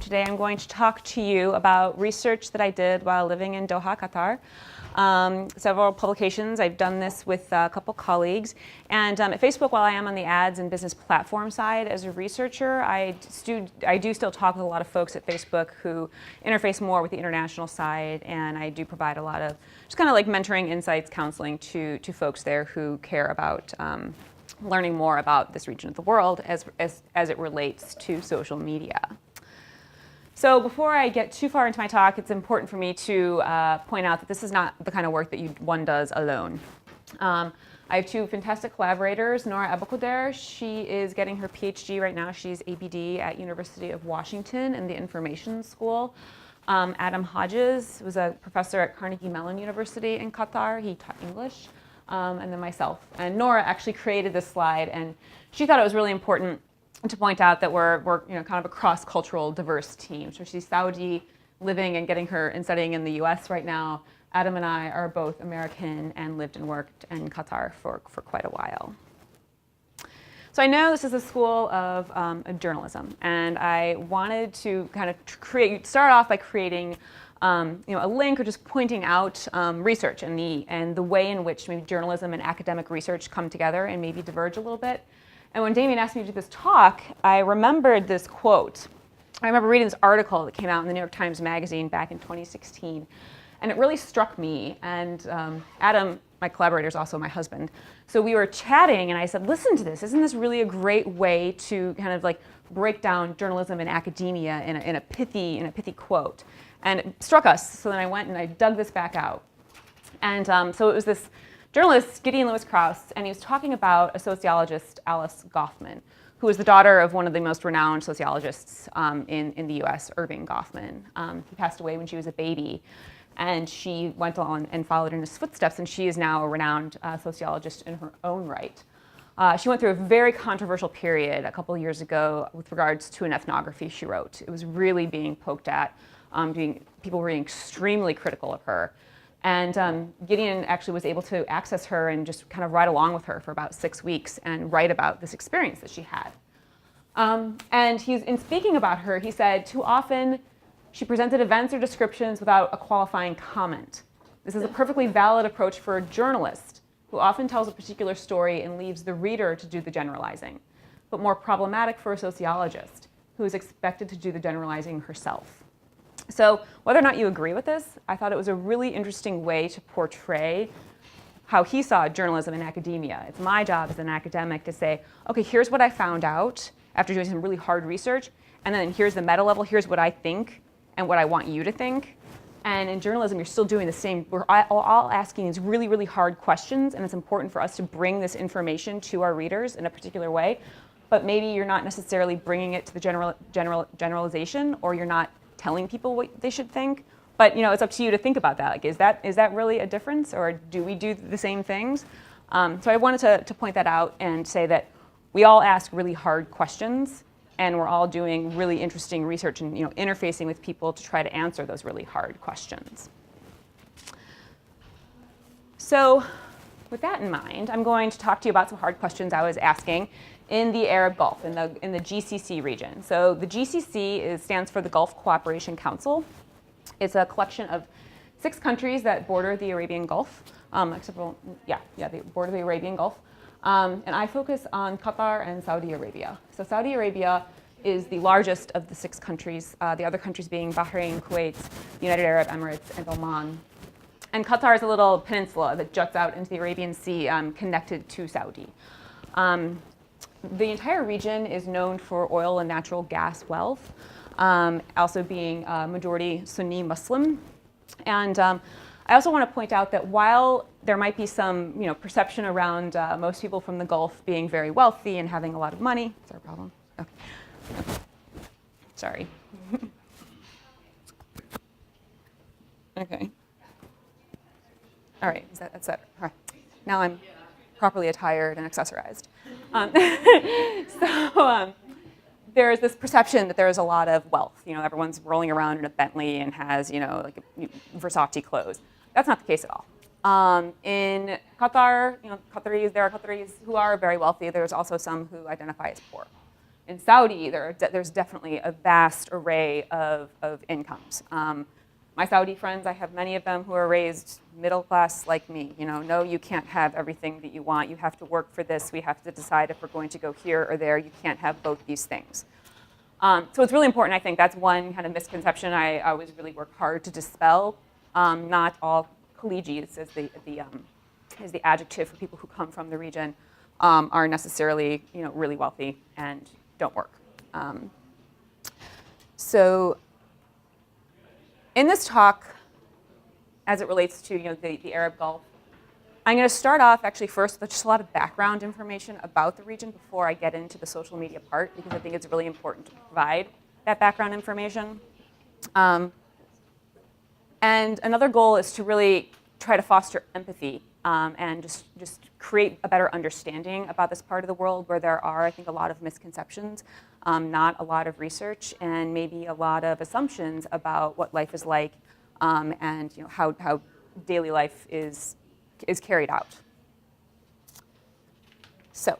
Today I'm going to talk to you about research that I did while living in Doha, Qatar. Several publications. I've done this with a couple colleagues. And at Facebook, while I am on the ads and business platform side as a researcher, I do still talk with a lot of folks at Facebook who interface more with the international side. And I do provide a lot of just kind of like mentoring, insights, counseling to folks there who care about learning more about this region of the world as it relates to social media. So before I get too far into my talk, it's important for me to point out that this is not the kind of work that one does alone. I have two fantastic collaborators. Nora Abukader, she is getting her PhD right now. She's ABD at University of Washington in the Information School. Adam Hodges was a professor at Carnegie Mellon University in Qatar. He taught English. And then myself. And Nora actually created this slide, and she thought it was really important to point out that we're kind of a cross-cultural, diverse team. So she's Saudi, living and getting her and studying in the U.S. right now. Adam and I are both American and lived and worked in Qatar for quite a while. So I know this is a school of journalism, and I wanted to kind of start off by creating a link or just pointing out research and the way in which maybe journalism and academic research come together and maybe diverge a little bit. And when Damien asked me to do this talk, I remembered this quote. I remember reading this article that came out in the New York Times Magazine back in 2016. And it really struck me. And Adam, my collaborator, is also my husband. So we were chatting, and I said, listen to this. Isn't this really a great way to kind of like break down journalism and academia in a pithy quote? And it struck us. So then I went and I dug this back out. And so it was this journalist, Gideon Lewis Krauss, and he was talking about a sociologist, Alice Goffman, who was the daughter of one of the most renowned sociologists in the US, Irving Goffman. He passed away when she was a baby, and she went on and followed in his footsteps, and she is now a renowned sociologist in her own right. She went through a very controversial period a couple of years ago with regards to an ethnography she wrote. It was really being poked at. People were being extremely critical of her. And Gideon actually was able to access her and just kind of ride along with her for about 6 weeks and write about this experience that she had. And in speaking about her, he said, too often she presented events or descriptions without a qualifying comment. This is a perfectly valid approach for a journalist who often tells a particular story and leaves the reader to do the generalizing, but more problematic for a sociologist who is expected to do the generalizing herself. So whether or not you agree with this, I thought it was a really interesting way to portray how he saw journalism in academia. It's my job as an academic to say, okay, here's what I found out after doing some really hard research, and then here's the meta level, here's what I think and what I want you to think. And in journalism, you're still doing the same. We're all asking these really, really hard questions, and it's important for us to bring this information to our readers in a particular way, but maybe you're not necessarily bringing it to the generalization, or you're not telling people what they should think, but it's up to you to think about that. Like, is that really a difference, or do we do the same things? So I wanted to point that out and say that we all ask really hard questions, and we're all doing really interesting research and interfacing with people to try to answer those really hard questions. So with that in mind, I'm going to talk to you about some hard questions I was asking in the Arab Gulf, in the GCC region. So the GCC stands for the Gulf Cooperation Council. It's a collection of 6 countries that border the Arabian Gulf, they border the Arabian Gulf. And I focus on Qatar and Saudi Arabia. So Saudi Arabia is the largest of the 6 countries, the other countries being Bahrain, Kuwait, the United Arab Emirates, and Oman. And Qatar is a little peninsula that juts out into the Arabian Sea, connected to Saudi. The entire region is known for oil and natural gas wealth, also being majority Sunni Muslim. And I also want to point out that while there might be some perception around most people from the Gulf being very wealthy and having a lot of money. Is there a problem? Okay. Sorry. Okay. All right, that's it. All right. Now I'm properly attired and accessorized. There's this perception that there's a lot of wealth. Everyone's rolling around in a Bentley and has, like Versace clothes. That's not the case at all. In Qatar, there are Qataris who are very wealthy. There's also some who identify as poor. In Saudi, there's definitely a vast array of incomes. My Saudi friends, I have many of them who are raised middle class like me. You know, no, you can't have everything that you want. You have to work for this. We have to decide if we're going to go here or there. You can't have both these things. So it's really important, I think. That's one kind of misconception I always really work hard to dispel. Not all collegiates, as the adjective for people who come from the region, are necessarily, you know, really wealthy and don't work. So in this talk, as it relates to, you know, the Arab Gulf, I'm going to start off actually first with just a lot of background information about the region before I get into the social media part, because I think it's really important to provide that background information. And another goal is to really try to foster empathy and just create a better understanding about this part of the world where there are, I think, a lot of misconceptions, not a lot of research, and maybe a lot of assumptions about what life is like and, you know, how daily life is carried out. So,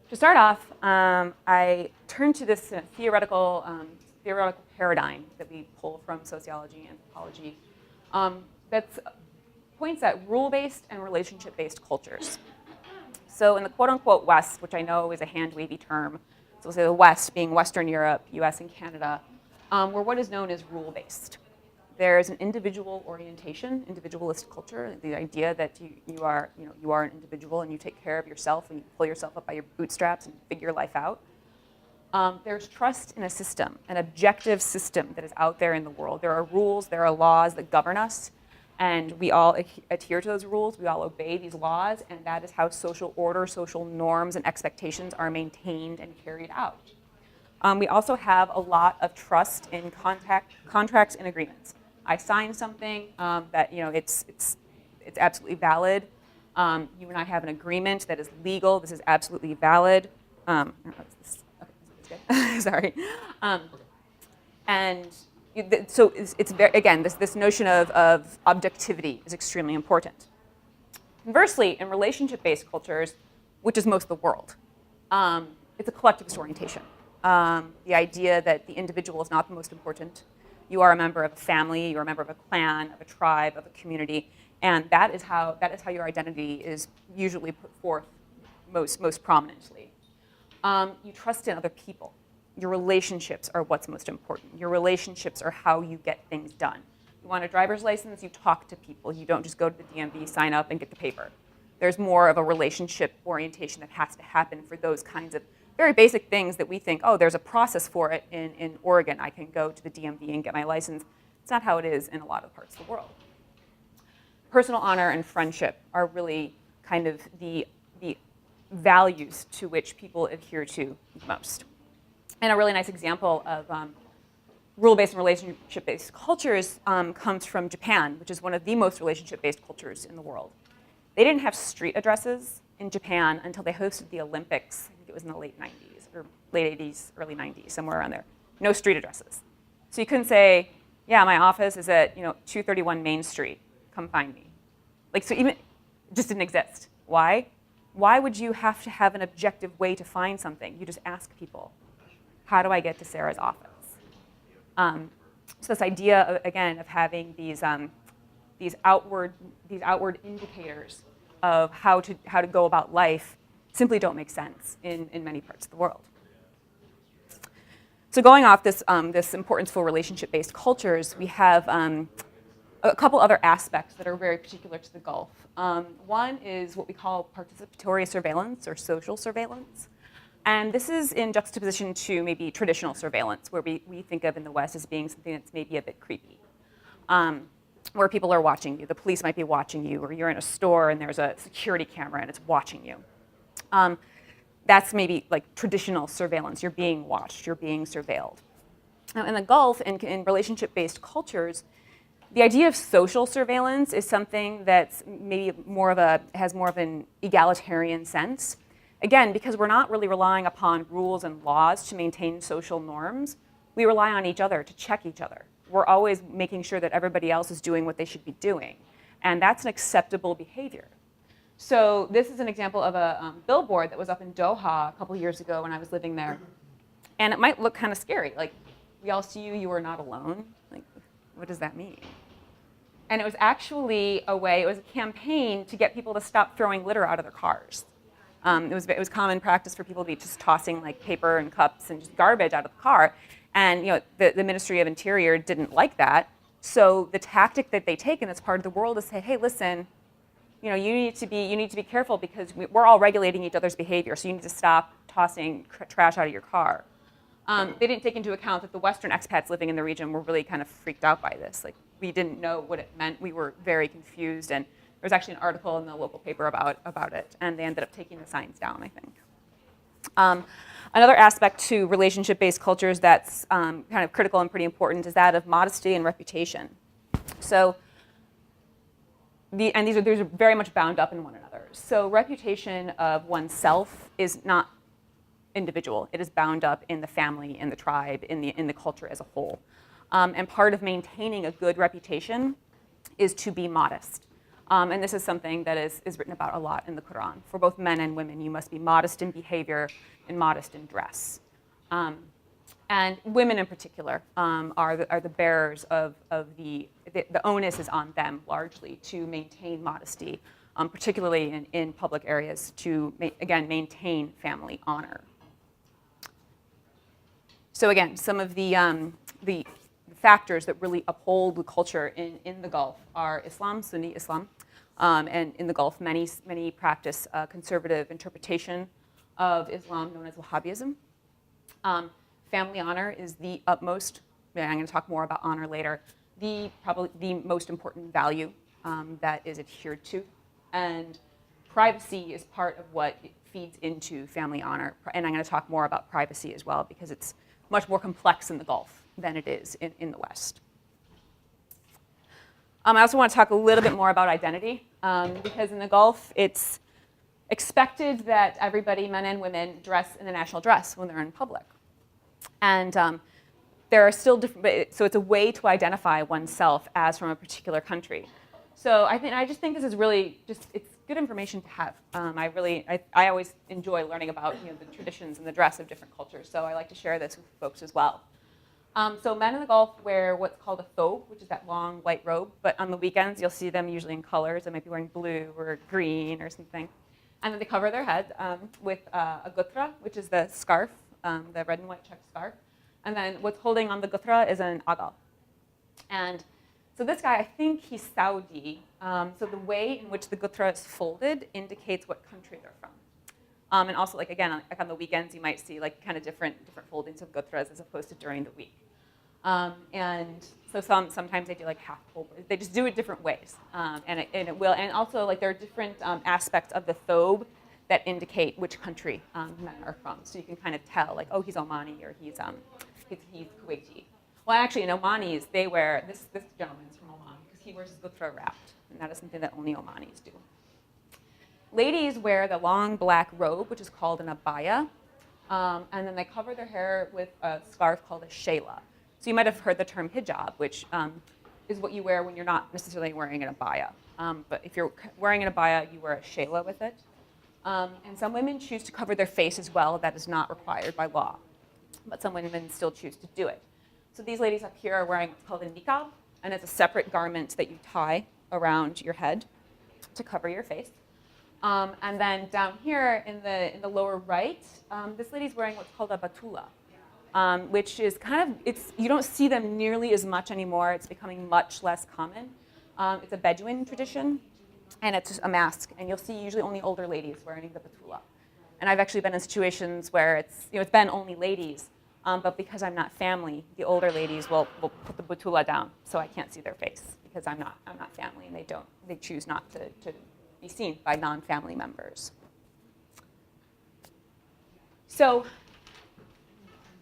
to start off, I turn to this theoretical paradigm that we pull from sociology and anthropology that points at rule-based and relationship-based cultures. So in the quote-unquote West, which I know is a hand-wavy term, so we'll say the West being Western Europe, US, and Canada, we're what is known as rule-based. There's an individual orientation, individualist culture, the idea that you are an individual and you take care of yourself and you pull yourself up by your bootstraps and figure your life out. There's trust in a system, an objective system that is out there in the world. There are rules, there are laws that govern us, and we all adhere to those rules, we all obey these laws, and that is how social order, social norms, and expectations are maintained and carried out. We also have a lot of trust in contracts and agreements. I sign something that, you know, it's absolutely valid. You and I have an agreement that is legal. This is absolutely valid. Sorry. And so it's very, again, this notion of objectivity is extremely important. Conversely, in relationship-based cultures, which is most of the world, it's a collectivist orientation. The idea that the individual is not the most important. You are a member of a family, you're a member of a clan, of a tribe, of a community, and that is how your identity is usually put forth most prominently. You trust in other people. Your relationships are what's most important. Your relationships are how you get things done. You want a driver's license, you talk to people. You don't just go to the DMV, sign up, and get the paper. There's more of a relationship orientation that has to happen for those kinds of very basic things that we think, oh, there's a process for it in Oregon. I can go to the DMV and get my license. It's not how it is in a lot of parts of the world. Personal honor and friendship are really kind of the values to which people adhere to most. And a really nice example of rule-based and relationship-based cultures comes from Japan, which is one of the most relationship-based cultures in the world. They didn't have street addresses in Japan until they hosted the Olympics. I think it was in the late 90s, or late 80s, early 90s, somewhere around there. No street addresses. So you couldn't say, yeah, my office is at 231 Main Street. Come find me. Like, so even, it just didn't exist. Why? Why would you have to have an objective way to find something? You just ask people, how do I get to Sarah's office? So this idea, again, of having these outward indicators of how to go about life simply don't make sense in many parts of the world. So going off this importance for relationship-based cultures, we have a couple other aspects that are very particular to the Gulf. One is what we call participatory surveillance or social surveillance. And this is in juxtaposition to maybe traditional surveillance, where we think of in the West as being something that's maybe a bit creepy, where people are watching you. The police might be watching you, or you're in a store and there's a security camera and it's watching you. That's maybe like traditional surveillance. You're being watched, you're being surveilled. Now, in the Gulf, in relationship-based cultures, the idea of social surveillance is something that's maybe has more of an egalitarian sense. Again, because we're not really relying upon rules and laws to maintain social norms, we rely on each other to check each other. We're always making sure that everybody else is doing what they should be doing. And that's an acceptable behavior. So this is an example of a billboard that was up in Doha a couple years ago when I was living there. And it might look kind of scary, like, we all see you, you are not alone. Like, what does that mean? And it was actually a way, it was a campaign to get people to stop throwing litter out of their cars. It was common practice for people to be just tossing like paper and cups and just garbage out of the car. And the Ministry of Interior didn't like that. So the tactic that they take in this part of the world is say, hey, listen, you need to be careful because we're all regulating each other's behavior. So you need to stop tossing trash out of your car. They didn't take into account that the Western expats living in the region were really kind of freaked out by this. Like, we didn't know what it meant. We were very confused. And there was actually an article in the local paper about it. And they ended up taking the signs down, I think. Another aspect to relationship-based cultures that's kind of critical and pretty important is that of modesty and reputation. So, these are very much bound up in one another. So reputation of oneself is not individual. It is bound up in the family, in the tribe, in the culture as a whole. And part of maintaining a good reputation is to be modest. And this is something that is written about a lot in the Quran. For both men and women, you must be modest in behavior and modest in dress. And women in particular are the bearers of the onus is on them largely to maintain modesty, particularly in public areas to, again, maintain family honor. So again, some of the factors that really uphold the culture in the Gulf are Islam, Sunni Islam, and in the Gulf, many practice conservative interpretation of Islam known as Wahhabism. Family honor is the utmost, I'm going to talk more about honor later, probably the most important value that is adhered to. And privacy is part of what feeds into family honor. And I'm going to talk more about privacy as well because it's much more complex in the Gulf than it is in the West. I also want to talk a little bit more about identity because in the Gulf, it's expected that everybody, men and women, dress in a national dress when they're in public. And there are still different, so it's a way to identify oneself as from a particular country. So I just think this is really it's good information to have. I always enjoy learning about the traditions and the dress of different cultures. So I like to share this with folks as well. So men in the Gulf wear what's called a thobe, which is that long white robe. But on the weekends, you'll see them usually in colors. They might be wearing blue or green or something. And then they cover their head with a gutra, which is the scarf, the red and white checked scarf. And then what's holding on the gutra is an agal. And so this guy, I think he's Saudi. So the way in which the gutra is folded indicates what country they're from. And also, again, on the weekends, you might see kind of different foldings of gutras as opposed to during the week. And so sometimes they do half fold. They just do it different ways. And also there are different aspects of the thobe that indicate which country men are from. So you can kind of tell, oh, he's Omani or he's Kuwaiti. Well, actually, in Omanis, they wear, this gentleman's from Oman because he wears his gutra wrapped. And that is something that only Omanis do. Ladies wear the long black robe, which is called an abaya, and then they cover their hair with a scarf called a shayla. So you might have heard the term hijab, which is what you wear when you're not necessarily wearing an abaya. But if you're wearing an abaya, you wear a shayla with it. And some women choose to cover their face as well. That is not required by law. But some women still choose to do it. So these ladies up here are wearing what's called a niqab, and it's a separate garment that you tie around your head to cover your face. And then down here in the lower right, this lady's wearing what's called a batula, which is you don't see them nearly as much anymore. It's becoming much less common. It's a Bedouin tradition, and it's a mask. And you'll see usually only older ladies wearing the batula. And I've actually been in situations where it's been only ladies, but because I'm not family, the older ladies will put the batula down so I can't see their face because I'm not family, and they choose not to be seen by non-family members. So,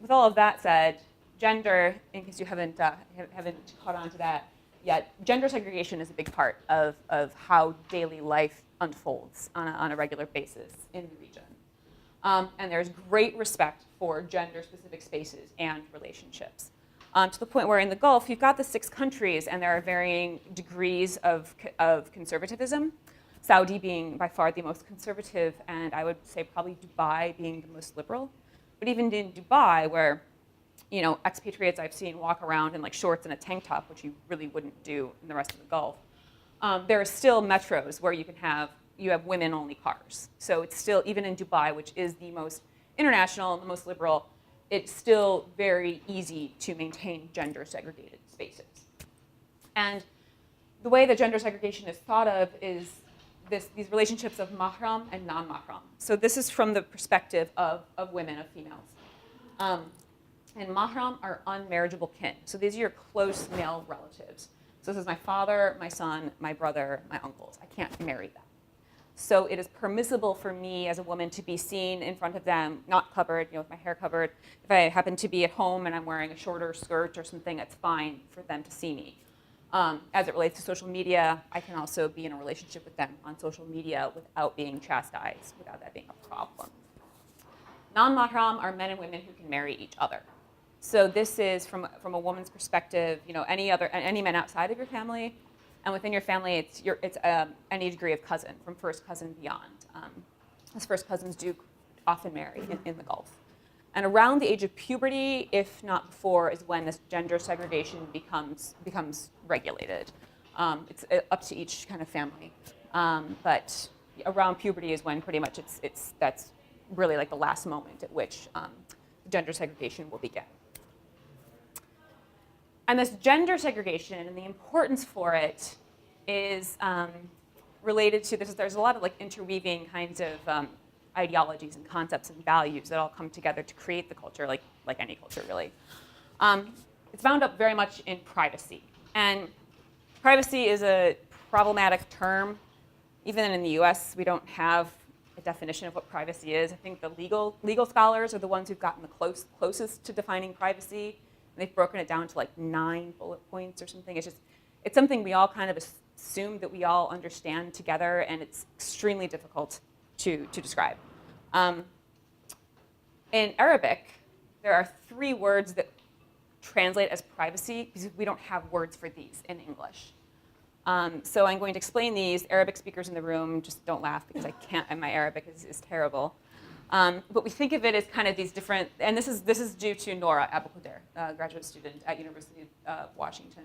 with all of that said, gender, in case you haven't caught on to that yet, gender segregation is a big part of how daily life unfolds on a regular basis in the region. And there's great respect for gender-specific spaces and relationships. To the point where in the Gulf, you've got the 6 countries, and there are varying degrees of conservatism. Saudi being by far the most conservative, and I would say probably Dubai being the most liberal. But even in Dubai, where expatriates I've seen walk around in like shorts and a tank top, which you really wouldn't do in the rest of the Gulf, there are still metros where you have women-only cars. So it's still, even in Dubai, which is the most international and the most liberal, it's still very easy to maintain gender-segregated spaces. And the way that gender segregation is thought of is these relationships of mahram and non-mahram. So this is from the perspective of women, of females. And mahram are unmarriageable kin. So these are your close male relatives. So this is my father, my son, my brother, my uncles. I can't marry them. So it is permissible for me as a woman to be seen in front of them, not covered, with my hair covered. If I happen to be at home and I'm wearing a shorter skirt or something, it's fine for them to see me. As it relates to social media, I can also be in a relationship with them on social media without being chastised, without that being a problem. Non-mahram are men and women who can marry each other. So this is from a woman's perspective, any men outside of your family, and within your family, it's any degree of cousin, from first cousin beyond. As first cousins do often marry in the Gulf. And around the age of puberty, if not before, is when this gender segregation becomes regulated. It's up to each kind of family, but around puberty is when pretty much that's really like the last moment at which gender segregation will begin. And this gender segregation and the importance for it is related to this. There's a lot of like interweaving kinds of ideologies and concepts and values that all come together to create the culture, like any culture really. It's bound up very much in privacy. And privacy is a problematic term. Even in the US, we don't have a definition of what privacy is. I think the legal scholars are the ones who've gotten the closest to defining privacy. And they've broken it down to like 9 bullet points or something. It's something we all kind of assume that we all understand together, and it's extremely difficult to describe. In Arabic, there are 3 words that translate as privacy because we don't have words for these in English. So I'm going to explain these. Arabic speakers in the room, just don't laugh because I can't, and my Arabic is terrible. But we think of it as kind of these different, and this is due to Nora Abu Khader, graduate student at University of Washington.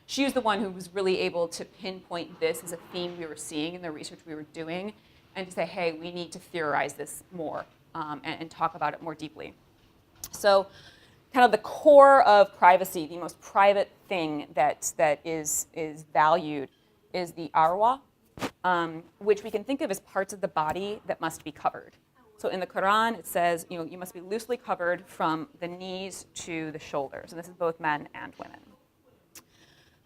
She was the one who was really able to pinpoint this as a theme we were seeing in the research we were doing, and to say, hey, we need to theorize this more and talk about it more deeply. So kind of the core of privacy, the most private thing that is valued is the arwa, which we can think of as parts of the body that must be covered. So in the Quran, it says, you must be loosely covered from the knees to the shoulders. And this is both men and women.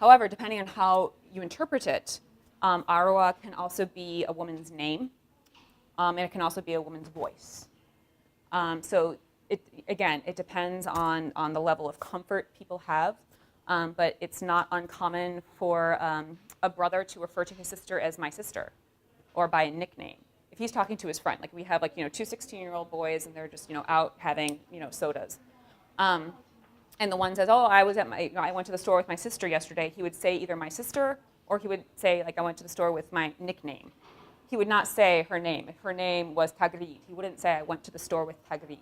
However, depending on how you interpret it, arwa can also be a woman's name, and it can also be a woman's voice. So it depends on the level of comfort people have, but it's not uncommon for a brother to refer to his sister as my sister, or by a nickname. If he's talking to his friend, like we have 2 16-year-old boys and they're just out having sodas, and the one says, oh, I went to the store with my sister yesterday. He would say either my sister, or he would say I went to the store with my nickname. He would not say her name. If her name was Tagreed, he wouldn't say I went to the store with Tagreed,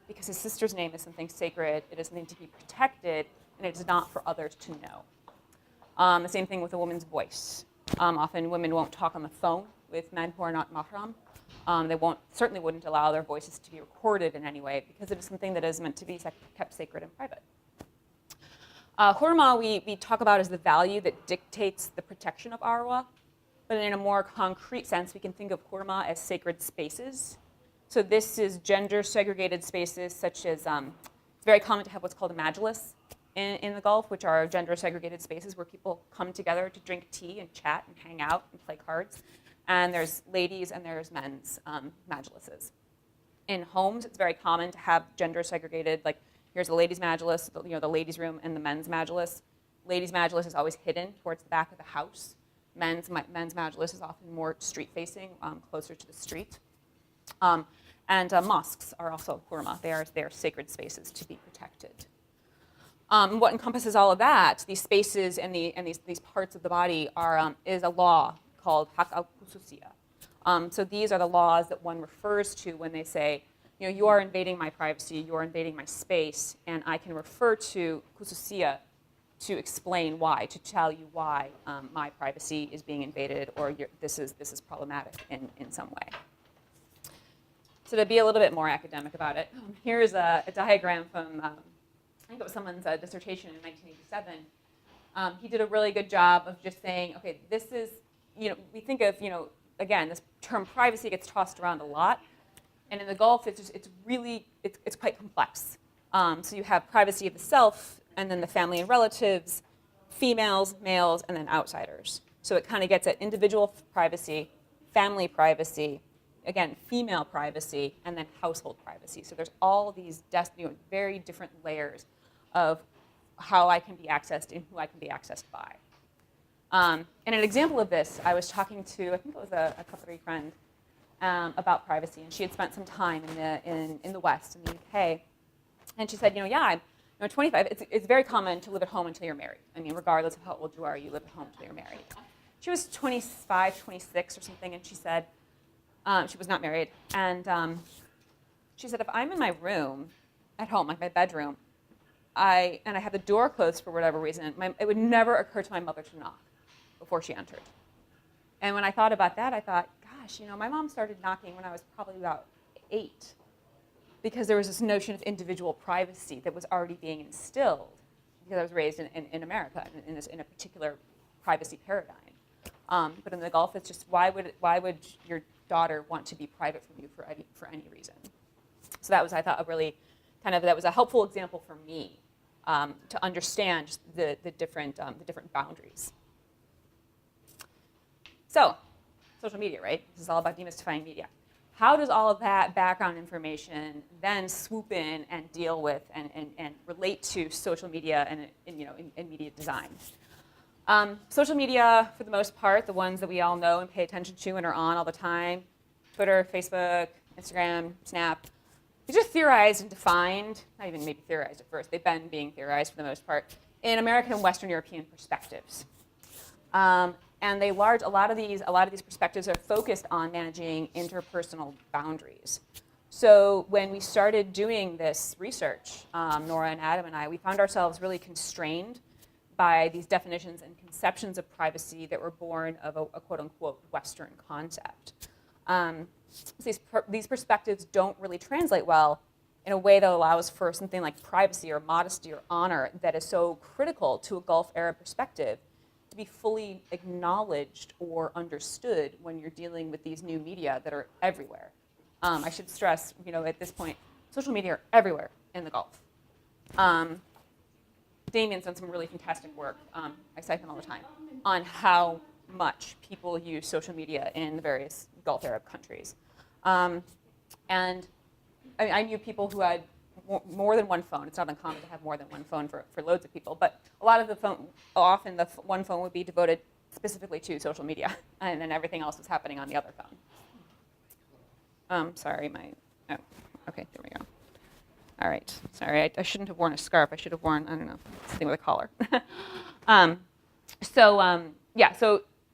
because his sister's name is something sacred. It is something to be protected, and it is not for others to know. The same thing with a woman's voice. Often women won't talk on the phone with men who are not mahram. They certainly wouldn't allow their voices to be recorded in any way, because it is something that is meant to be kept sacred and private. Hurma we talk about as the value that dictates the protection of arwa, but in a more concrete sense, we can think of hurma as sacred spaces. So this is gender-segregated spaces, such as it's very common to have what's called a majlis in the Gulf, which are gender-segregated spaces where people come together to drink tea and chat and hang out and play cards. And there's ladies and there's men's majlises. In homes, it's very common to have gender-segregated, like here's the ladies' majlis, the ladies' room, and the men's majlis. Ladies' majlis is always hidden towards the back of the house. Men's majlis is often more street-facing, closer to the street. And mosques are also hurma. They are sacred spaces to be protected. What encompasses all of that, these spaces and these parts of the body is a law called hak al-khususiyya. So these are the laws that one refers to when they say, you are invading my privacy, you are invading my space, and I can refer to khususiyya to explain why, to tell you why my privacy is being invaded, or this is problematic in some way. So to be a little bit more academic about it, here's a diagram from, I think it was someone's dissertation in 1987. He did a really good job of just saying, okay, this is, we think of, again, this term privacy gets tossed around a lot. And in the Gulf, it's quite complex. So you have privacy of the self, and then the family and relatives, females, males, and then outsiders. So it kind of gets at individual privacy, family privacy, again, female privacy, and then household privacy. So there's all these very different layers of how I can be accessed and who I can be accessed by. And an example of this, I was talking to, I think it was a Qatari friend, about privacy, and she had spent some time in the West, in the UK, and she said, I'm 25. It's very common to live at home until you're married. I mean, regardless of how old you are, you live at home until you're married. She was 25, 26 or something, and she said, she was not married, and she said, if I'm in my room at home, like my bedroom, and I have the door closed for whatever reason, it would never occur to my mother to knock before she entered. And when I thought about that, I thought, gosh, my mom started knocking when I was probably about 8, because there was this notion of individual privacy that was already being instilled, because I was raised in America in a particular privacy paradigm. But in the Gulf, it's just why would your daughter want to be private from you for any reason? So that was, I thought, that was a helpful example for me to understand just the different boundaries. So, social media, right? This is all about demystifying media. How does all of that background information then swoop in and deal with and relate to social media and media design? Social media, for the most part, the ones that we all know and pay attention to and are on all the time, Twitter, Facebook, Instagram, Snap, these are theorized and defined, not even maybe theorized at first, they've been being theorized for the most part, in American and Western European perspectives. And a lot of these perspectives are focused on managing interpersonal boundaries. So when we started doing this research, Nora and Adam and I, we found ourselves really constrained by these definitions and conceptions of privacy that were born of a quote-unquote Western concept. These perspectives don't really translate well in a way that allows for something like privacy or modesty or honor that is so critical to a Gulf Arab perspective to be fully acknowledged or understood when you're dealing with these new media that are everywhere. I should stress, at this point, social media are everywhere in the Gulf. Damien's done some really fantastic work, I cite him all the time, on how much people use social media in the various Gulf Arab countries. And I knew people who had more than one phone. It's not uncommon to have more than one phone for loads of people, but a lot of often the one phone would be devoted specifically to social media, and then everything else was happening on the other phone. Sorry, okay, there we go. All right, sorry, I shouldn't have worn a scarf. I should have worn, I don't know, something with a collar. So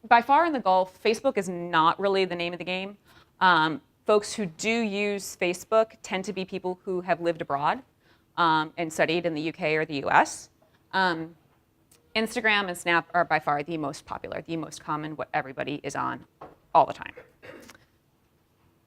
by far in the Gulf, Facebook is not really the name of the game. Folks who do use Facebook tend to be people who have lived abroad and studied in the UK or the US. Instagram and Snap are by far the most popular, the most common, what everybody is on all the time.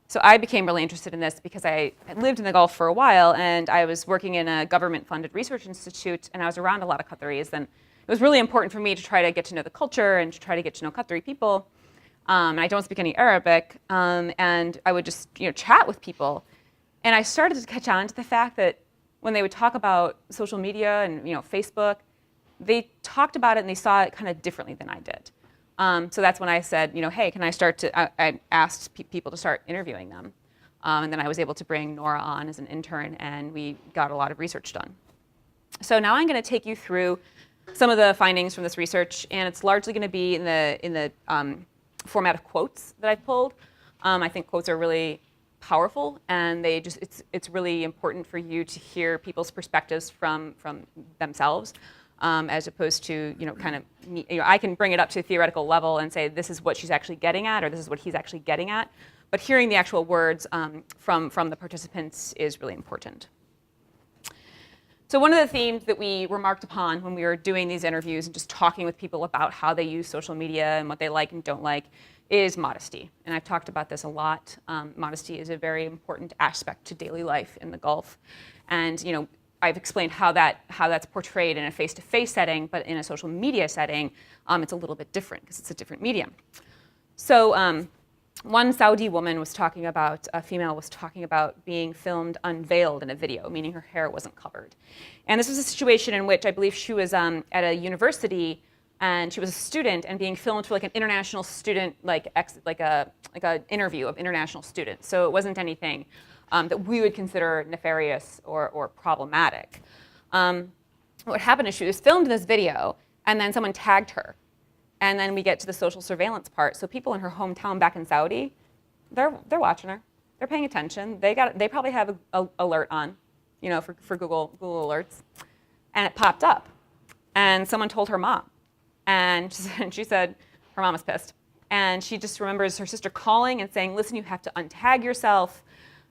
So I became really interested in this because I had lived in the Gulf for a while, and I was working in a government-funded research institute, and I was around a lot of Qataris, and it was really important for me to try to get to know the culture and to try to get to know Qatari people. And I don't speak any Arabic, and I would just chat with people. And I started to catch on to the fact that when they would talk about social media and Facebook, they talked about it and they saw it kind of differently than I did. So that's when I said, hey, can I start to, I asked people to start interviewing them. And then I was able to bring Nora on as an intern, and we got a lot of research done. So now I'm going to take you through some of the findings from this research, and it's largely going to be in the format of quotes that I pulled. I think quotes are really powerful, and it's really important for you to hear people's perspectives from themselves. as opposed to, I can bring it up to a theoretical level and say this is what she's actually getting at, or this is what he's actually getting at. But hearing the actual words from the participants is really important. So one of the themes that we remarked upon when we were doing these interviews and just talking with people about how they use social media and what they like and don't like is modesty. And I've talked about this a lot. Modesty is a very important aspect to daily life in the Gulf. And I've explained how that's portrayed in a face-to-face setting, but in a social media setting, it's a little bit different because it's a different medium. So one Saudi woman was talking about, a female was talking about being filmed unveiled in a video, meaning her hair wasn't covered. And this was a situation in which I believe she was at a university and she was a student and being filmed for like an international student, like a interview of international students. So it wasn't anything that we would consider nefarious or problematic. What happened is she was filmed in this video and then someone tagged her. And then we get to the social surveillance part. So people in her hometown back in Saudi, they're watching her. They're paying attention. They probably have an alert on, for Google alerts. And it popped up. And someone told her mom. And she said her mom was pissed. And she just remembers her sister calling and saying, listen, you have to untag yourself.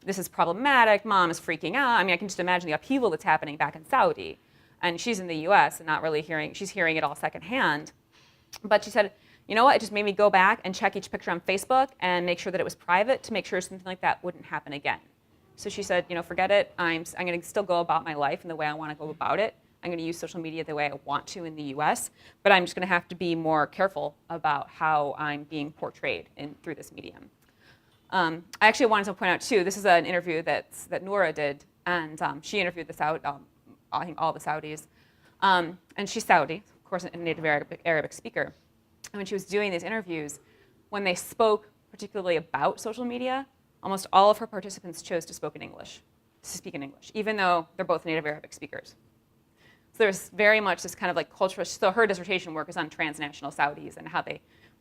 This is problematic. Mom is freaking out. I mean, I can just imagine the upheaval that's happening back in Saudi. And she's in the US and not really she's hearing it all secondhand. But she said, you know what, it just made me go back and check each picture on Facebook and make sure that it was private to make sure something like that wouldn't happen again. So she said, forget it. I'm going to still go about my life in the way I want to go about it. I'm going to use social media the way I want to in the US, but I'm just going to have to be more careful about how I'm being portrayed through this medium. I actually wanted to point out, too, this is an interview that Noura did, and she interviewed I think all the Saudis. And she's Saudi, of course, a native Arabic speaker. And when she was doing these interviews, when they spoke particularly about social media, almost all of her participants chose to speak in English, even though they're both native Arabic speakers. So there's very much this kind of like cultural, so her dissertation work is on transnational Saudis and how they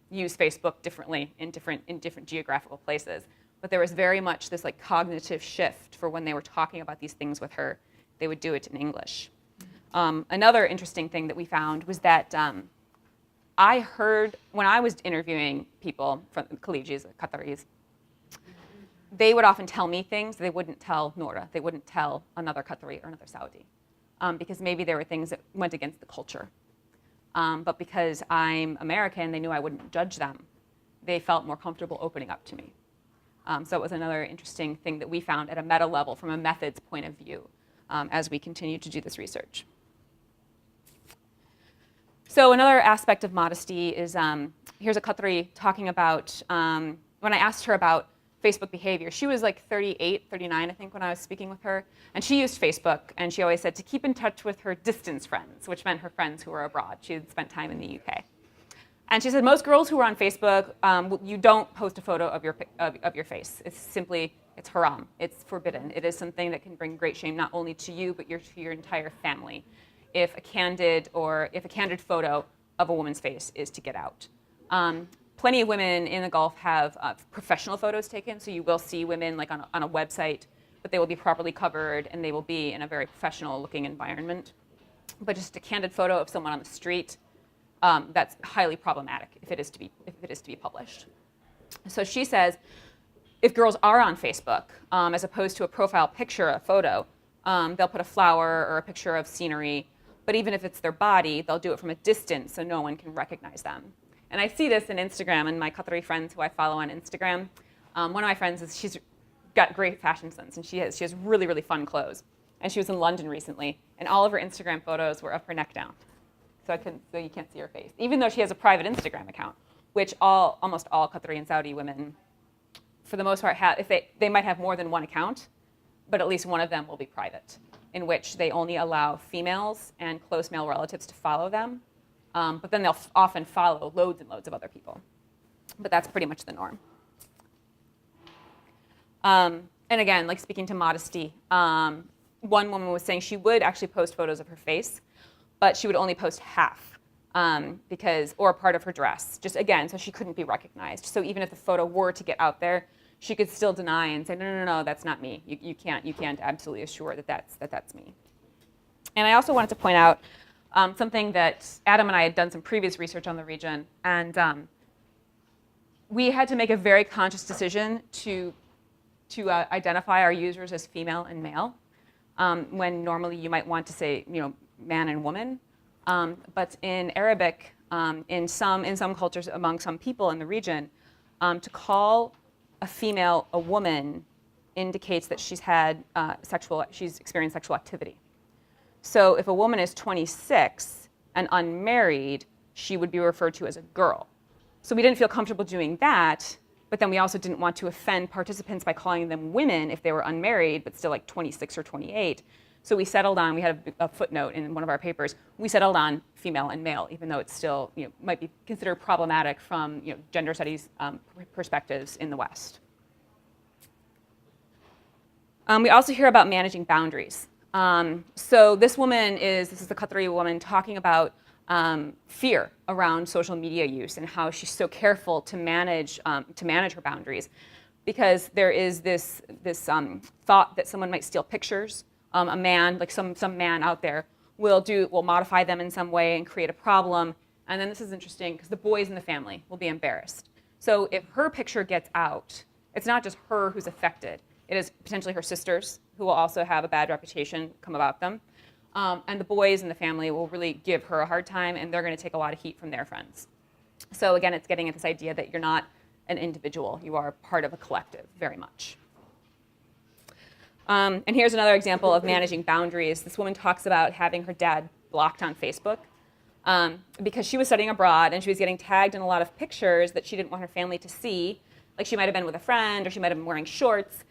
use Facebook differently in different geographical places. But there was very much this like cognitive shift for when they were talking about these things with her, they would do it in English. Another interesting thing that we found was that I heard, when I was interviewing people from Khalijis, Qataris, they would often tell me things they wouldn't tell Noura. They wouldn't tell another Qatari or another Saudi because maybe there were things that went against the culture. But because I'm American, they knew I wouldn't judge them. They felt more comfortable opening up to me. So it was another interesting thing that we found at a meta level from a methods point of view as we continue to do this research. So another aspect of modesty is, here's a Qatari talking about, when I asked her about Facebook behavior, she was like 38, 39, I think, when I was speaking with her. And she used Facebook, and she always said to keep in touch with her distance friends, which meant her friends who were abroad. She had spent time in the UK. And she said most girls who are on Facebook, you don't post a photo of your face. It's haram. It's forbidden. It is something that can bring great shame not only to you, but to your entire family. If a candid photo of a woman's face is to get out. Plenty of women in the Gulf have professional photos taken, so you will see women like on a website, but they will be properly covered and they will be in a very professional-looking environment. But just a candid photo of someone on the street, that's highly problematic if it is to be published. So she says, if girls are on Facebook, as opposed to a profile picture, a photo, they'll put a flower or a picture of scenery. But even if it's their body, they'll do it from a distance so no one can recognize them. And I see this in Instagram and my Qatari friends who I follow on Instagram. One of my friends, she's got great fashion sense and she has really, really fun clothes. And she was in London recently and all of her Instagram photos were of her neck down. So you can't see her face. Even though she has a private Instagram account, which almost all Qatari and Saudi women, for the most part, if they might have more than one account, but at least one of them will be private, in which they only allow females and close male relatives to follow them. But then they'll often follow loads and loads of other people. But that's pretty much the norm. And again, like speaking to modesty, one woman was saying she would actually post photos of her face, but she would only post half or part of her dress, just again, so she couldn't be recognized. So even if the photo were to get out there, she could still deny and say, no, that's not me. You can't absolutely assure that that's me. And I also wanted to point out something that Adam and I had done some previous research on the region, and we had to make a very conscious decision to identify our users as female and male, when normally you might want to say, man and woman. But in Arabic, in some cultures, among some people in the region, to call a female a woman indicates that she's experienced sexual activity. So if a woman is 26 and unmarried, she would be referred to as a girl. So we didn't feel comfortable doing that, but then we also didn't want to offend participants by calling them women if they were unmarried, but still like 26 or 28. So we settled on, we had a footnote in one of our papers, we settled on female and male, even though it's still might be considered problematic from gender studies perspectives in the West. We also hear about managing boundaries. So this is a Qatari woman talking about fear around social media use and how she's so careful to manage her boundaries, because there is this thought that someone might steal pictures. A man, like some man out there, will modify them in some way and create a problem. And then this is interesting because the boys in the family will be embarrassed. So if her picture gets out, it's not just her who's affected. It is potentially her sisters who will also have a bad reputation come about them. And the boys in the family will really give her a hard time, and they're going to take a lot of heat from their friends. So again, it's getting at this idea that you're not an individual. You are part of a collective, very much. And here's another example of managing boundaries. This woman talks about having her dad blocked on Facebook because she was studying abroad and she was getting tagged in a lot of pictures that she didn't want her family to see. Like she might have been with a friend or she might have been wearing shorts.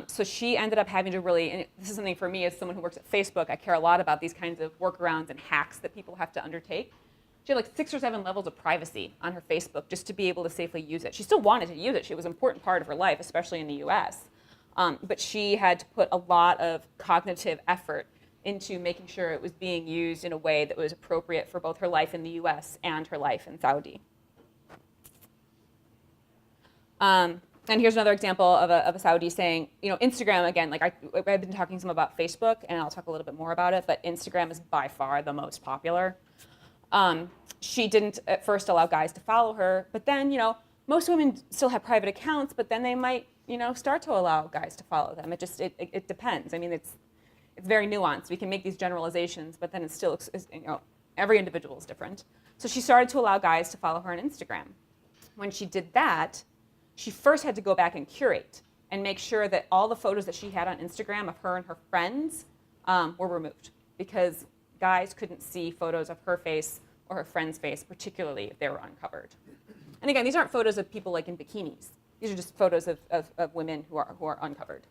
So she ended up having to and this is something for me as someone who works at Facebook, I care a lot about these kinds of workarounds and hacks that people have to undertake. She had like 6 or 7 levels of privacy on her Facebook just to be able to safely use it. She still wanted to use it. It was an important part of her life, especially in the US. But she had to put a lot of cognitive effort into making sure it was being used in a way that was appropriate for both her life in the US and her life in Saudi. And here's another example of a Saudi saying, Instagram, again, like I've been talking some about Facebook, and I'll talk a little bit more about it, but Instagram is by far the most popular. She didn't at first allow guys to follow her, but then, most women still have private accounts, but then they might start to allow guys to follow them. It depends. I mean, it's very nuanced. We can make these generalizations, but then it's still, every individual is different. So she started to allow guys to follow her on Instagram. When she did that, she first had to go back and curate and make sure that all the photos that she had on Instagram of her and her friends were removed, because guys couldn't see photos of her face or her friend's face, particularly if they were uncovered. And again, these aren't photos of people like in bikinis. These are just photos of women who are uncovered.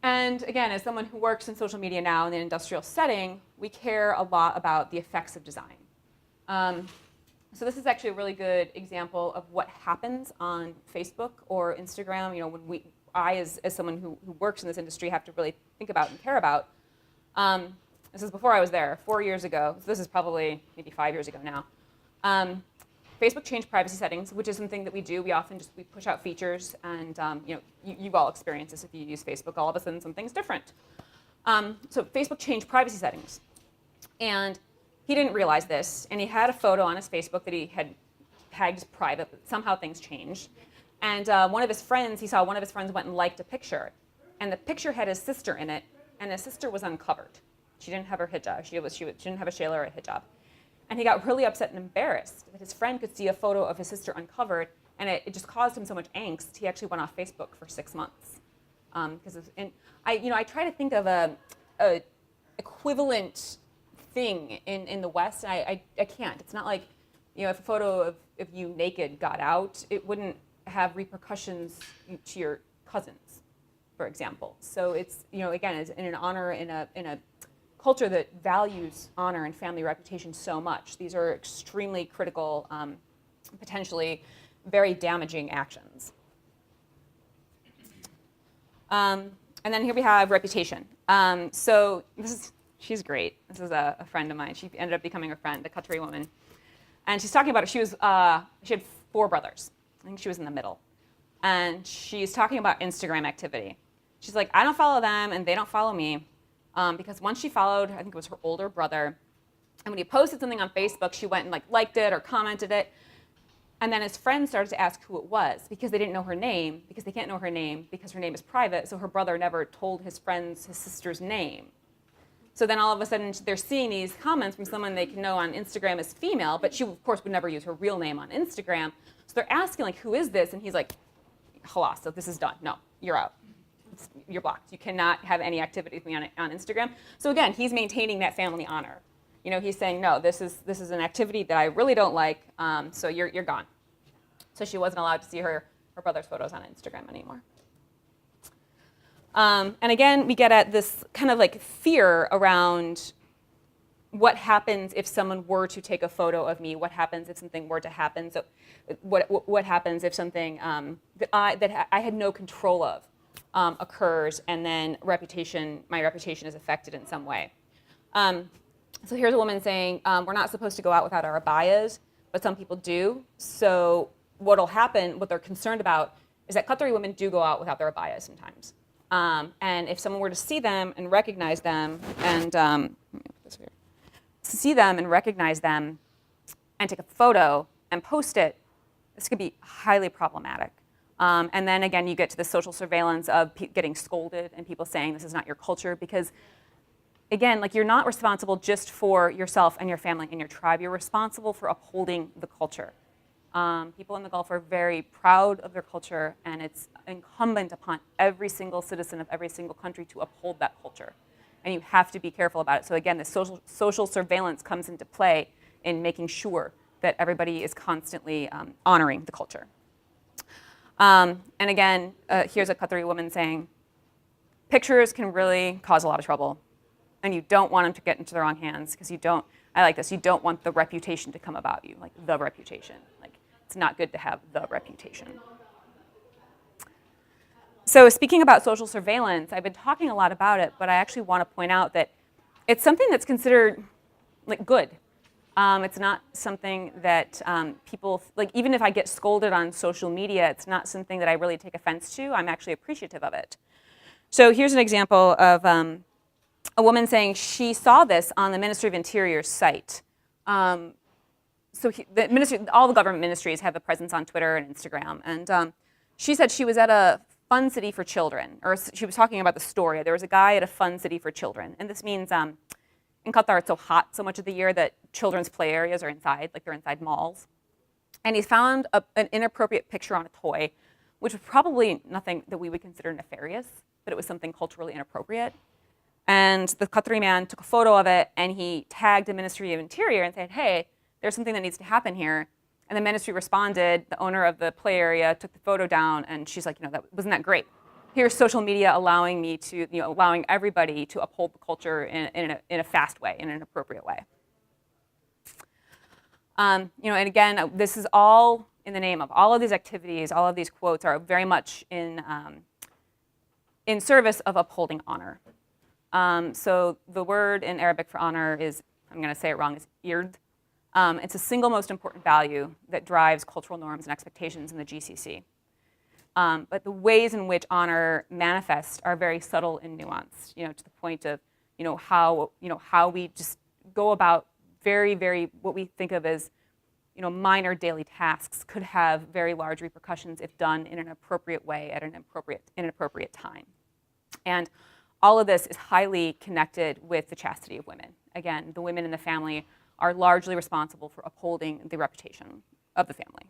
And again, as someone who works in social media now in an industrial setting, we care a lot about the effects of design. So this is actually a really good example of what happens on Facebook or Instagram. When I, as someone who works in this industry, have to really think about and care about. This is before I was there, 4 years ago. So this is probably maybe 5 years ago now. Facebook changed privacy settings, which is something that we do. We often we push out features, and you've all experienced this if you use Facebook. All of a sudden, something's different. So Facebook changed privacy settings, and he didn't realize this, and he had a photo on his Facebook that he had tagged as private, but somehow things changed. And he saw one of his friends went and liked a picture, and the picture had his sister in it, and his sister was uncovered. She didn't have her hijab. She didn't have a shayla or a hijab. And he got really upset and embarrassed that his friend could see a photo of his sister uncovered, and it just caused him so much angst. He actually went off Facebook for 6 months. I try to think of a equivalent thing in the West, and I can't. It's not like, if a photo of you naked got out, it wouldn't have repercussions to your cousins, for example. So it's, again, it's in an honor in a culture that values honor and family reputation so much. These are extremely critical, potentially very damaging actions. And then here we have reputation. So she's great. This is a friend of mine. She ended up becoming a friend, a Qatari woman. And she's talking about it. She had 4 brothers. I think she was in the middle. And she's talking about Instagram activity. She's like, I don't follow them and they don't follow me. because once she followed, I think it was her older brother, and when he posted something on Facebook, she went and liked it or commented it. And then his friends started to ask who it was because they didn't know her name, because they can't know her name because her name is private, so her brother never told his friends his sister's name. So then all of a sudden they're seeing these comments from someone they can know on Instagram as female, but she of course would never use her real name on Instagram. So they're asking who is this? And he's like, halas, so this is done. No, you're out. You're blocked. You cannot have any activity with me on Instagram. So again, he's maintaining that family honor. He's saying, no, this is an activity that I really don't like, so you're gone. So she wasn't allowed to see her brother's photos on Instagram anymore. And again, we get at this kind of fear around what happens if someone were to take a photo of me. What happens if something were to happen? So, what happens if something that I had no control of occurs, and then my reputation is affected in some way? So here's a woman saying, we're not supposed to go out without our abayas, but some people do. So what'll happen, what they're concerned about, is that Qatari women do go out without their abayas sometimes. And if someone were to see them and recognize them, and let me put this here, see them and recognize them, and take a photo and post it, this could be highly problematic. And then again, you get to the social surveillance of getting scolded and people saying this is not your culture, because again, you're not responsible just for yourself and your family and your tribe. You're responsible for upholding the culture. People in the Gulf are very proud of their culture, and it's incumbent upon every single citizen of every single country to uphold that culture. And you have to be careful about it. So again, the social surveillance comes into play in making sure that everybody is constantly honoring the culture. And again, here's a Qatari woman saying, pictures can really cause a lot of trouble. And you don't want them to get into the wrong hands, because you don't want the reputation to come about you, the reputation. It's not good to have the reputation. So speaking about social surveillance, I've been talking a lot about it, but I actually want to point out that it's something that's considered good. It's not something that people, even if I get scolded on social media, it's not something that I really take offense to. I'm actually appreciative of it. So here's an example of a woman saying she saw this on the Ministry of Interior's site. All the government ministries have a presence on Twitter and Instagram. And she said she was at a fun city for children, or she was talking about the story. There was a guy at a fun city for children. And this means in Qatar it's so hot so much of the year that children's play areas are inside, they're inside malls. And he found an inappropriate picture on a toy, which was probably nothing that we would consider nefarious, but it was something culturally inappropriate. And the Qatari man took a photo of it, and he tagged the Ministry of Interior and said, hey, there's something that needs to happen here. And the ministry responded, the owner of the play area took the photo down, and she's like, wasn't that great? Here's social media allowing me to, allowing everybody to uphold the culture in a fast way, in an appropriate way. And again, this is all in the name of all of these activities, all of these quotes are very much in service of upholding honor. So the word in Arabic for honor is, I'm going to say it wrong, is ird. It's the single most important value that drives cultural norms and expectations in the GCC. But the ways in which honor manifests are very subtle and nuanced, to the point of, how we just go about very, very, what we think of as, minor daily tasks could have very large repercussions if done in an appropriate way at an appropriate time. And all of this is highly connected with the chastity of women. Again, the women in the family are largely responsible for upholding the reputation of the family.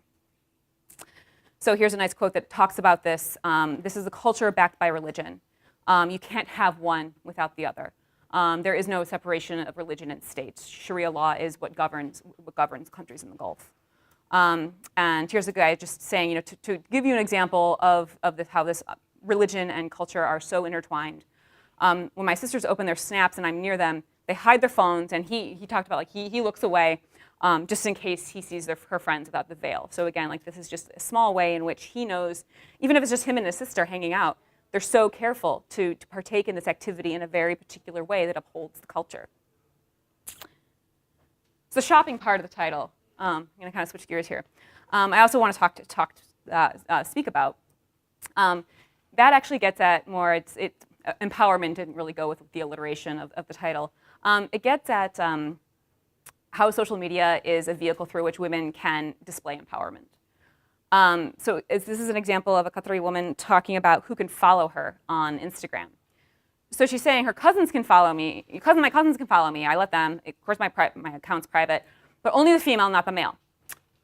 So here's a nice quote that talks about this. This is a culture backed by religion. You can't have one without the other. There is no separation of religion and state. Sharia law is what governs countries in the Gulf. And here's a guy just saying, to give you an example of how this religion and culture are so intertwined. When my sisters open their snaps and I'm near them, they hide their phones, and he talked about he looks away just in case he sees her friends without the veil. So again, this is just a small way in which he knows, even if it's just him and his sister hanging out, they're so careful to partake in this activity in a very particular way that upholds the culture. It's the shopping part of the title. I'm going to kind of switch gears here. I also want to speak about. That actually gets at more, empowerment didn't really go with the alliteration of the title. It gets at how social media is a vehicle through which women can display empowerment. So this is an example of a Qatari woman talking about who can follow her on Instagram. So she's saying her cousins can follow me. My cousins can follow me. I let them. Of course, my account's private, but only the female, not the male.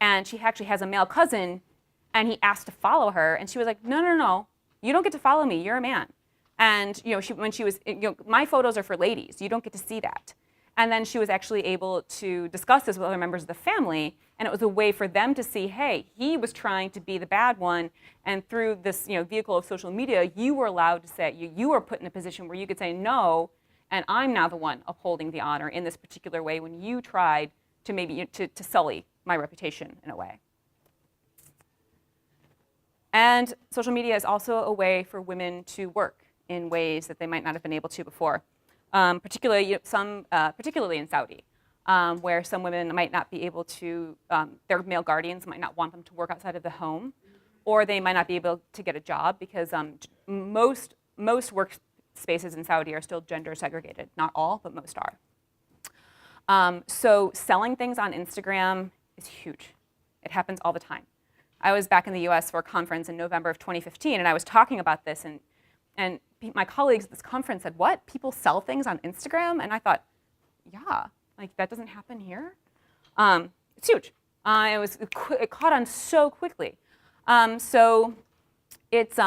And she actually has a male cousin, and he asked to follow her, and she was like, no, no, no, you don't get to follow me. You're a man. And when she was, my photos are for ladies. You don't get to see that. And then she was actually able to discuss this with other members of the family, and it was a way for them to see, hey, he was trying to be the bad one, and through this vehicle of social media, you were allowed to say, you were put in a position where you could say no, and I'm now the one upholding the honor in this particular way when you tried to maybe to sully my reputation in a way. And social media is also a way for women to work in ways that they might not have been able to before. Particularly in Saudi, where some women might not be able to, their male guardians might not want them to work outside of the home, or they might not be able to get a job because most workspaces in Saudi are still gender segregated. Not all, but most are. So selling things on Instagram is huge. It happens all the time. I was back in the US for a conference in November of 2015, and I was talking about this, and my colleagues at this conference said, what? People sell things on Instagram? And I thought, yeah, like that doesn't happen here? It's huge. It caught on so quickly. So it's,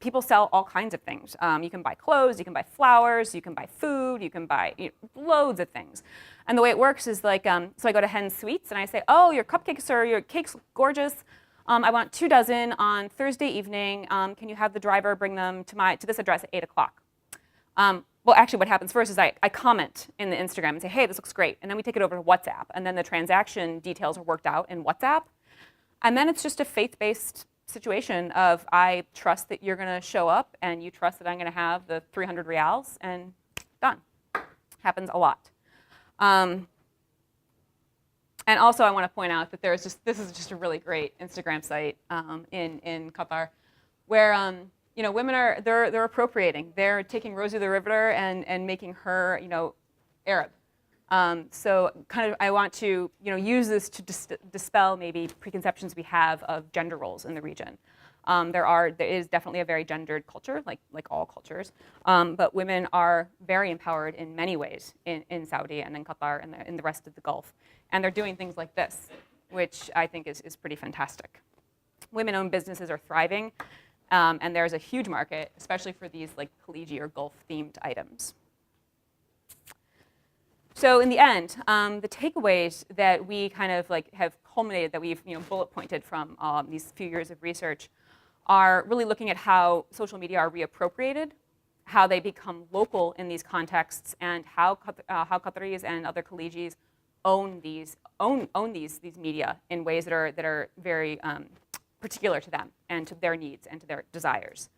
people sell all kinds of things. You can buy clothes, you can buy flowers, you can buy food, you can buy loads of things. And the way it works is like, so I go to Hen Sweets and I say, oh, your cupcakes or your cake's gorgeous. I want 2 dozen on Thursday evening. Can you have the driver bring them to this address at 8 o'clock? Well, actually, what happens first is I comment in the Instagram and say, hey, this looks great. And then we take it over to WhatsApp. And then the transaction details are worked out in WhatsApp. And then it's just a faith-based situation of I trust that you're going to show up, and you trust that I'm going to have the 300 reals, and done. Happens a lot. And also, I want to point out that this is just a really great Instagram site in Qatar, where women they're appropriating. They're taking Rosie the Riveter and making her Arab. So kind of I want to use this to dispel maybe preconceptions we have of gender roles in the region. There is definitely a very gendered culture, like all cultures, but women are very empowered in many ways in Saudi and in Qatar and in the rest of the Gulf. And they're doing things like this, which I think is pretty fantastic. Women-owned businesses are thriving, and there's a huge market, especially for these like Khaliji or Gulf-themed items. So in the end, the takeaways that we kind of like have culminated, that we've bullet pointed from these few years of research, are really looking at how social media are reappropriated, how they become local in these contexts, and how Qataris and other Khalijis own these media in ways that are very particular to them and to their needs and to their desires.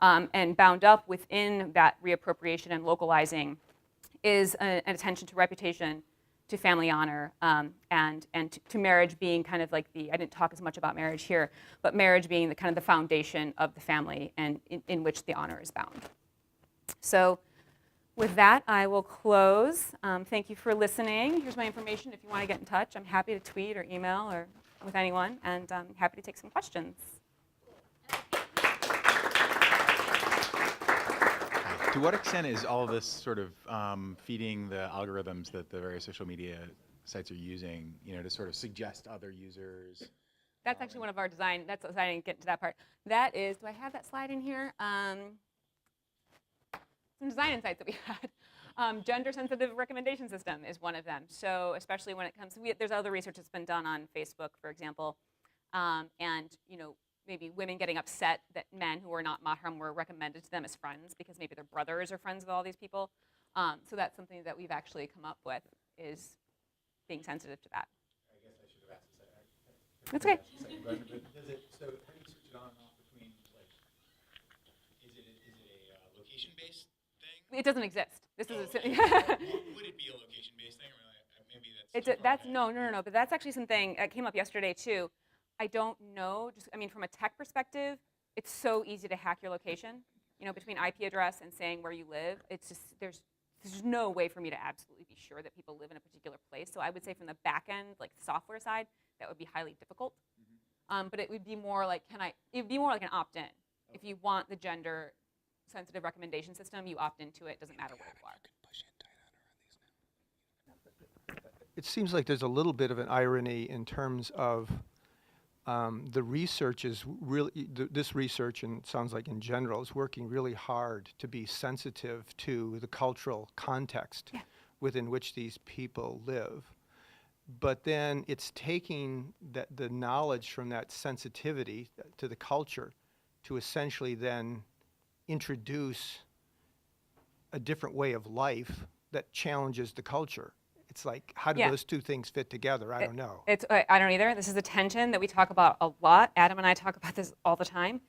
And bound up within that reappropriation and localizing is an attention to reputation, to family honor, and to marriage being kind of like I didn't talk as much about marriage here, but marriage being the kind of the foundation of the family and in which the honor is bound. So with that, I will close. Thank you for listening. Here's my information if you want to get in touch. I'm happy to tweet or email or with anyone, and I'm happy to take some questions. To what extent is all of this sort of feeding the algorithms that the various social media sites are using, to sort of suggest other users? That's actually one of our design. I didn't get to that part. That is, do I have that slide in here? Some design insights that we had. Gender-sensitive recommendation system is one of them. So especially when it comes, there's other research that's been done on Facebook, for example, and maybe women getting upset that men who are not mahram were recommended to them as friends because maybe their brothers are friends with all these people. So that's something that we've actually come up with, is being sensitive to that. I guess I should have asked this. That's okay. So how do you switch it on and off between, like, is it a location-based thing? It doesn't exist. This is would it be a location-based thing? Or maybe that's no. But that's actually something that came up yesterday too. I don't know. From a tech perspective, it's so easy to hack your location. between IP address and saying where you live, it's just there's no way for me to absolutely be sure that people live in a particular place. So I would say from the back end, like the software side, that would be highly difficult. But it would be more like it would be more like an opt-in. If you want the gender-sensitive recommendation system, you opt into it. Doesn't matter where you are. It seems like there's a little bit of an irony in terms of the research is really, this research, and it sounds like in general, is working really hard to be sensitive to the cultural context within which these people live. But then it's taking the knowledge from that sensitivity to the culture to essentially then introduce a different way of life that challenges the culture. It's like, how do those two things fit together? I don't know. I don't either. This is a tension that we talk about a lot. Adam and I talk about this all the time.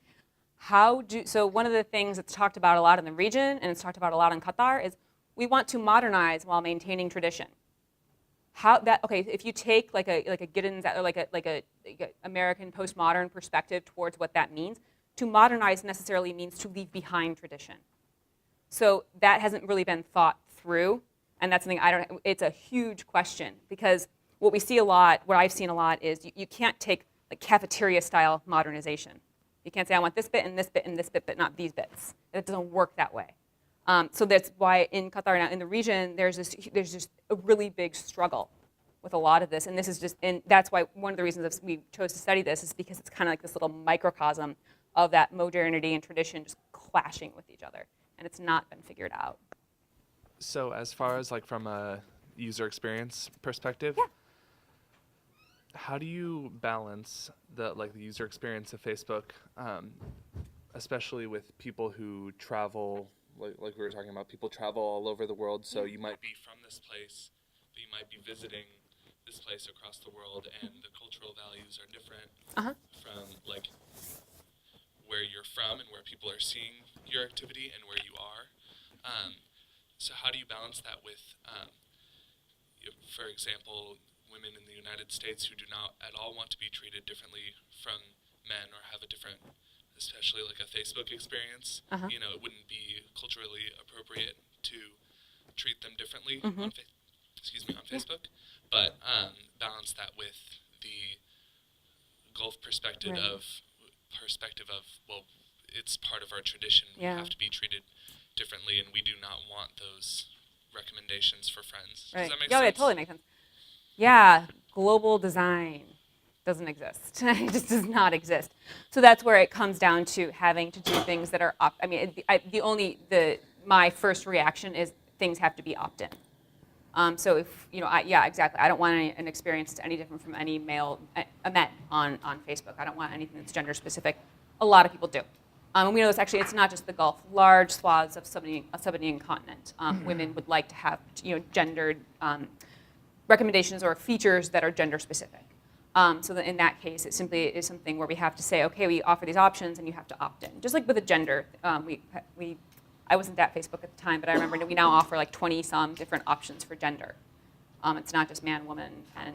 So one of the things that's talked about a lot in the region, and it's talked about a lot in Qatar, is we want to modernize while maintaining tradition. If you take like a Giddens or like a American postmodern perspective towards what that means, to modernize necessarily means to leave behind tradition. So that hasn't really been thought through. And that's something it's a huge question, because what I've seen a lot is you can't take like cafeteria style modernization. You can't say, I want this bit and this bit and this bit, but not these bits. It doesn't work that way. So that's why in Qatar now, in the region, there's just a really big struggle with a lot of this. And that's why one of the reasons we chose to study this is because it's kind of like this little microcosm of that modernity and tradition just clashing with each other. And it's not been figured out. So as far as like from a user experience perspective, how do you balance the user experience of Facebook, especially with people who travel, like we were talking about, people travel all over the world, so you might be from this place, but you might be visiting this place across the world, and the cultural values are different from like where you're from and where people are seeing your activity and where you are. So how do you balance that with, for example, women in the United States who do not at all want to be treated differently from men or have a different, especially like a Facebook experience? It wouldn't be culturally appropriate to treat them differently on Facebook, but balance that with the Gulf perspective of well, it's part of our tradition. We have to be treated differently, and we do not want those recommendations for friends. Does that make sense? Yeah, it totally makes sense. Yeah, global design doesn't exist. It just does not exist. So that's where it comes down to having to do things that are my first reaction is things have to be opt-in. So if exactly. I don't want an experience that's any different from any men on Facebook. I don't want anything that's gender specific. A lot of people do. And we know this actually, it's not just the Gulf. Large swaths of sub-Saharan continent, women would like to have gendered recommendations or features that are gender specific. So that in that case, it simply is something where we have to say, okay, we offer these options and you have to opt in. Just like with a gender, I wasn't at Facebook at the time, but I remember we now offer like 20-some different options for gender. It's not just man, woman,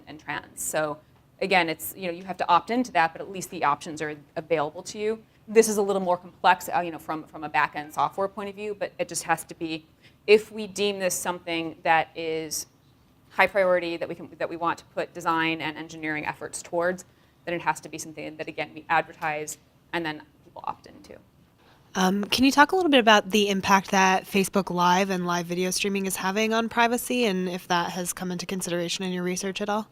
and trans. So again, it's you have to opt into that, but at least the options are available to you. This is a little more complex, from a back-end software point of view, but it just has to be, if we deem this something that is high priority, that we want to put design and engineering efforts towards, then it has to be something that, again, we advertise and then people opt into. Can you talk a little bit about the impact that Facebook Live and live video streaming is having on privacy, and if that has come into consideration in your research at all?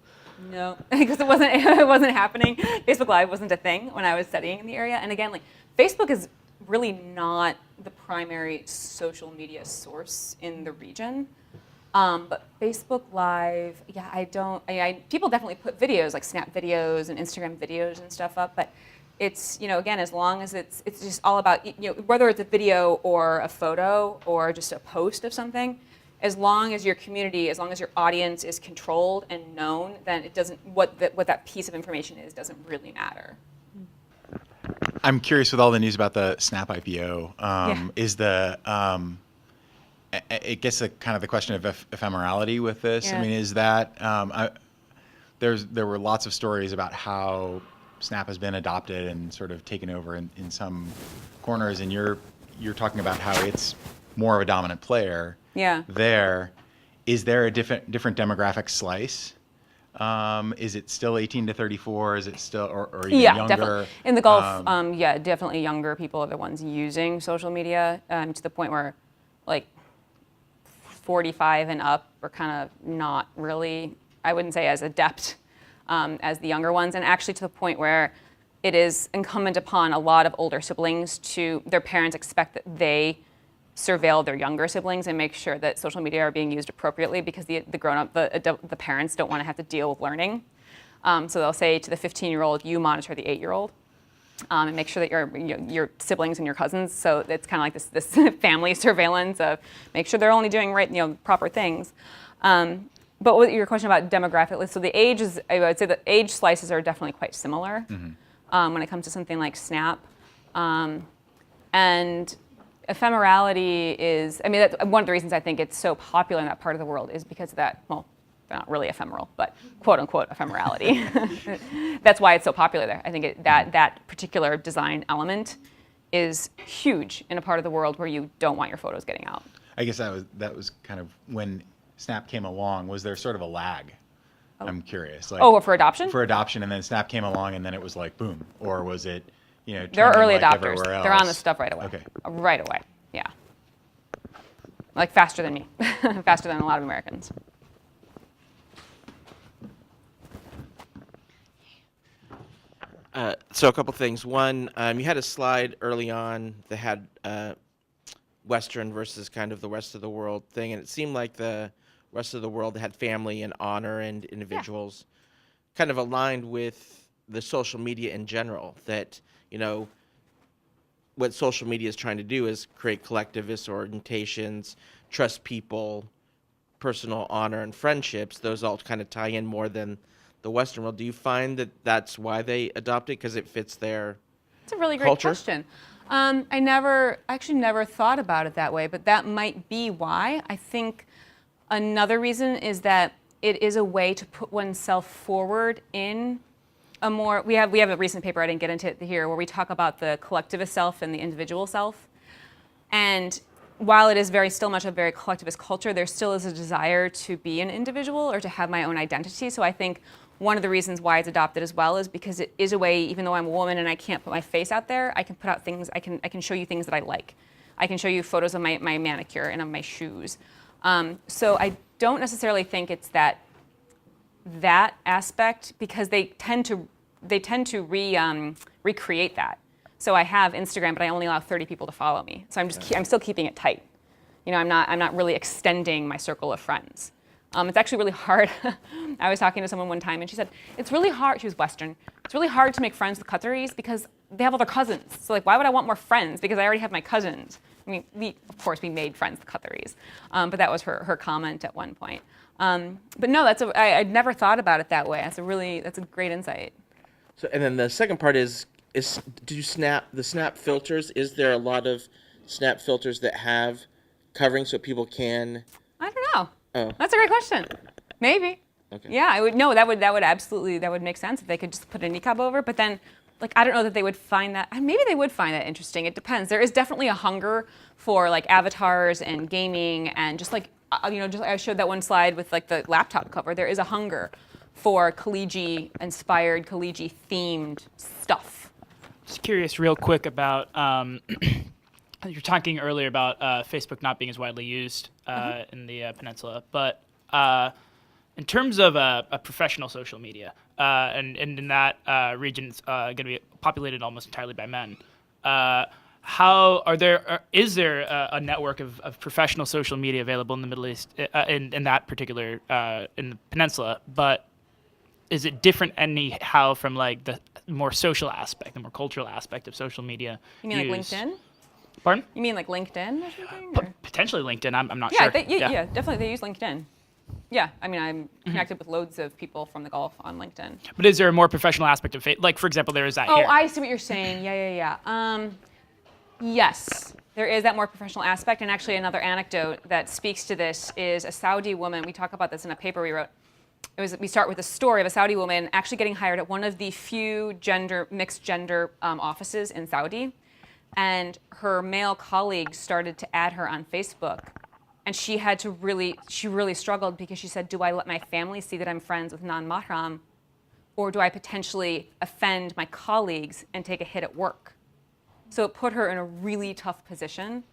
No, because it wasn't happening. Facebook Live wasn't a thing when I was studying in the area. And again, Facebook is really not the primary social media source in the region. But Facebook Live, people definitely put videos, like Snap videos and Instagram videos and stuff up, but it's, again, as long as it's just all about, whether it's a video or a photo or just a post of something, as long as your community, as long as your audience is controlled and known, then it doesn't, what that piece of information is doesn't really matter. I'm curious, with all the news about the Snap IPO, is it gets kind of the question of ephemerality with this. I mean, is that, there were lots of stories about how Snap has been adopted and sort of taken over in some corners. In your you're talking about how it's more of a dominant player. Yeah. There, is there a different demographic slice? Is it still 18 to 34? Is it still, or even Yeah, younger? definitely. In the Gulf, yeah, definitely younger people are the ones using social media to the point where, like, 45 and up are kind of not really, I wouldn't say as adept as the younger ones, and actually to the point where it is incumbent upon a lot of older siblings their parents expect that they surveil their younger siblings and make sure that social media are being used appropriately, because the grown-up, the parents don't want to have to deal with learning. So they'll say to the 15-year-old, you monitor the 8-year-old and make sure that your siblings and your cousins, so it's kind of like this family surveillance of make sure they're only doing proper things. But what your question about demographically, so the age is, I would say the age slices are definitely quite similar when it comes to something like Snap. And ephemerality is, I mean, that's one of the reasons I think it's so popular in that part of the world is because of that, well, they're not really ephemeral, but quote unquote ephemerality. That's why it's so popular there. I think that particular design element is huge in a part of the world where you don't want your photos getting out. I guess that was kind of when Snap came along. Was there sort of a lag? I'm curious. Like, for adoption? For adoption, and then Snap came along, and then it was like boom, or was it, They're trending early like adopters. everywhere else? They're on the stuff right away. Okay. Right away, yeah. Like faster than me, faster than a lot of Americans. So a couple things. One, you had a slide early on that had Western versus kind of the rest of the world thing, and it seemed like the rest of the world had family and honor and individuals kind of aligned with the social media in general, that, what social media is trying to do is create collectivist orientations, trust people, personal honor and friendships. Those all kind of tie in more than the Western world. Do you find that that's why they adopt it, because it fits their It's a really great culture? question. I actually never thought about it that way, but that might be why. I think another reason is that it is a way to put oneself forward in a more, we have a recent paper, I didn't get into it here, where we talk about the collectivist self and the individual self. And while it is still much a very collectivist culture, there still is a desire to be an individual or to have my own identity. So I think one of the reasons why it's adopted as well is because it is a way, even though I'm a woman and I can't put my face out there, I can put out things, I can show you things that I like. I can show you photos of my manicure and of my shoes. So I don't necessarily think it's that aspect, because they tend to recreate that. So I have Instagram, but I only allow 30 people to follow me. So I'm still keeping it tight. I'm not really extending my circle of friends. It's actually really hard. I was talking to someone one time, and she said, it's really hard, she was Western, it's really hard to make friends with Qataris because they have all their cousins. So like, why would I want more friends? Because I already have my cousins. I mean, of course, we made friends with Qataris. But that was her comment at one point. But no, I'd never thought about it that way. That's a great insight. So, and then the second part is do the Snap filters? Is there a lot of Snap filters that have covering so people can? I don't know. Oh. That's a great question. Maybe. Okay. Yeah, I would. No, that would absolutely make sense if they could just put a niqab over. But then, like, I don't know that they would find that. Maybe they would find that interesting. It depends. There is definitely a hunger for like avatars and gaming and just like just I showed that one slide with like the laptop cover. There is a hunger for collegiate-inspired, collegiate-themed stuff. Just curious, real quick about. You're talking earlier about Facebook not being as widely used in the peninsula, but in terms of a professional social media, and in that region, it's going to be populated almost entirely by men. Is there a network of professional social media available in the Middle East, in that particular in the peninsula? But is it different anyhow from like the more social aspect, the more cultural aspect of social media? You mean like LinkedIn? Pardon? You mean like LinkedIn or something? Potentially LinkedIn. I'm not Yeah, sure. yeah, definitely they use LinkedIn. Yeah, I mean, I'm connected with loads of people from the Gulf on LinkedIn. But is there a more professional aspect of like, for example, there is that here? Oh, I see what you're saying. Yeah. Yes, there is that more professional aspect. And actually, another anecdote that speaks to this is a Saudi woman. We talk about this in a paper we wrote. We start with a story of a Saudi woman actually getting hired at one of the few mixed gender offices in Saudi. and her male colleagues started to add her on Facebook. And she really struggled because she said, do I let my family see that I'm friends with non-mahram, or do I potentially offend my colleagues and take a hit at work? So it put her in a really tough position.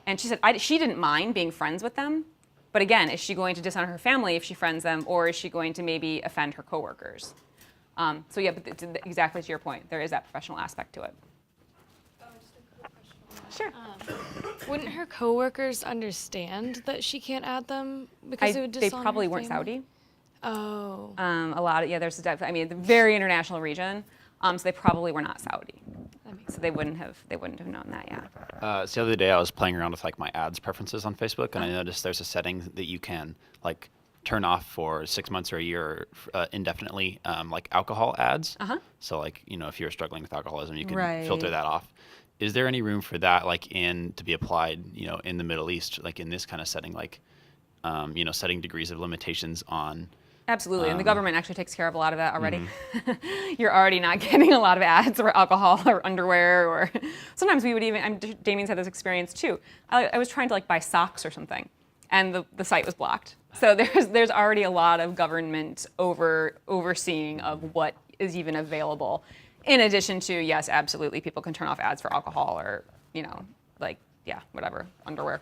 And she said she didn't mind being friends with them. But again, is she going to dishonor her family if she friends them, or is she going to maybe offend her coworkers? So yeah, but exactly to your point, there is that professional aspect to it. Sure. Wouldn't her coworkers understand that she can't add them because it would They dishonor probably her weren't family? Saudi. Oh. A lot of, there's I mean, it's a very international region, so they probably were not Saudi. That makes So they wouldn't have known that, yeah. So the other day I was playing around with like my ads preferences on Facebook, and I noticed there's a setting that you can like turn off for 6 months or a year indefinitely, like alcohol ads. So like, if you're struggling with alcoholism, you can filter that off. Is there any room for that, like to be applied, in the Middle East, like in this kind of setting, like, setting degrees of limitations on? Absolutely, and the government actually takes care of a lot of that already. You're already not getting a lot of ads for alcohol or underwear, or sometimes we would even, Damien's had this experience too. I was trying to like buy socks or something, and the site was blocked. So there's already a lot of government overseeing of what is even available. In addition to, yes, absolutely, people can turn off ads for alcohol or, whatever, underwear.